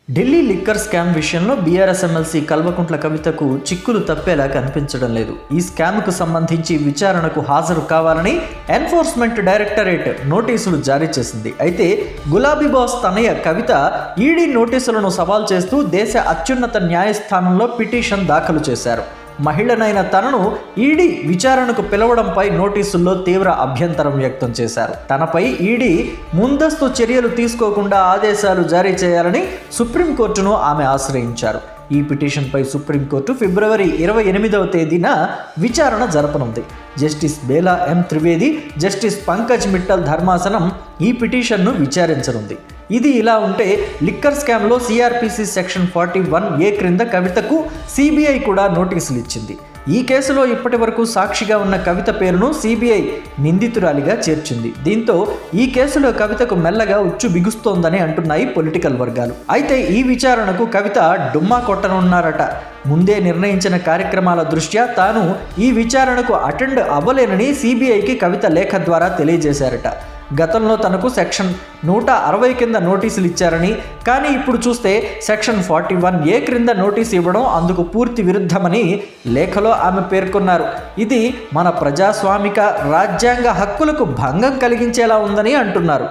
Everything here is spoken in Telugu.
ఢిల్లీ లిక్కర్ స్కామ్ విషయంలో బీఆర్ఎస్ ఎమ్మెల్సీ కల్వకుంట్ల కవితకు చిక్కులు తప్పేలా కనిపించడం లేదు. ఈ స్కామ్కు సంబంధించి విచారణకు హాజరు కావాలని ఎన్ఫోర్స్మెంట్ డైరెక్టరేట్ నోటీసులు జారీ చేసింది. అయితే గులాబీ బాస్ తనయ కవిత ఈడీ నోటీసులను సవాల్ చేస్తూ దేశ అత్యున్నత న్యాయస్థానంలో పిటిషన్ దాఖలు చేశారు. మహిళనైన తనను ఈడీ విచారణకు పిలవడంపై నోటీసుల్లో తీవ్ర అభ్యంతరం వ్యక్తం చేశారు. తనపై ఈడీ ముందస్తు చర్యలు తీసుకోకుండా ఆదేశాలు జారీ చేయాలని సుప్రీంకోర్టును ఆమె ఆశ్రయించారు. ఈ పిటిషన్పై సుప్రీంకోర్టు ఫిబ్రవరి 28వ తేదీన విచారణ జరపనుంది. జస్టిస్ బేలా ఎం త్రివేది, జస్టిస్ పంకజ్ మిట్టల్ ధర్మాసనం ఈ పిటిషన్ను విచారించనుంది. ఇది ఇలా ఉంటే లిక్కర్ స్కామ్లో సిఆర్పిసి సెక్షన్ 41A క్రింద కవితకు సిబిఐ కూడా నోటీసులు ఇచ్చింది. ఈ కేసులో ఇప్పటి వరకు సాక్షిగా ఉన్న కవిత పేరును సిబిఐ నిందితురాలిగా చేర్చింది. దీంతో ఈ కేసులో కవితకు మెల్లగా ఉచ్చు బిగుస్తోందని అంటున్నాయి పొలిటికల్ వర్గాలు. అయితే ఈ విచారణకు కవిత డుమ్మా కొట్టనున్నారట. ముందే నిర్ణయించిన కార్యక్రమాల దృష్ట్యా తాను ఈ విచారణకు అటెండ్ అవ్వలేనని సిబిఐకి కవిత లేఖ ద్వారా తెలియజేశారట. గతంలో తనకు సెక్షన్ 160 కింద నోటీసులు ఇచ్చారని, కానీ ఇప్పుడు చూస్తే సెక్షన్ 41A క్రింద నోటీసు ఇవ్వడం అందుకు పూర్తి విరుద్ధమని లేఖలో ఆమె పేర్కొన్నారు. ఇది మన ప్రజాస్వామిక రాజ్యాంగ హక్కులకు భంగం కలిగించేలా ఉందని అంటున్నారు.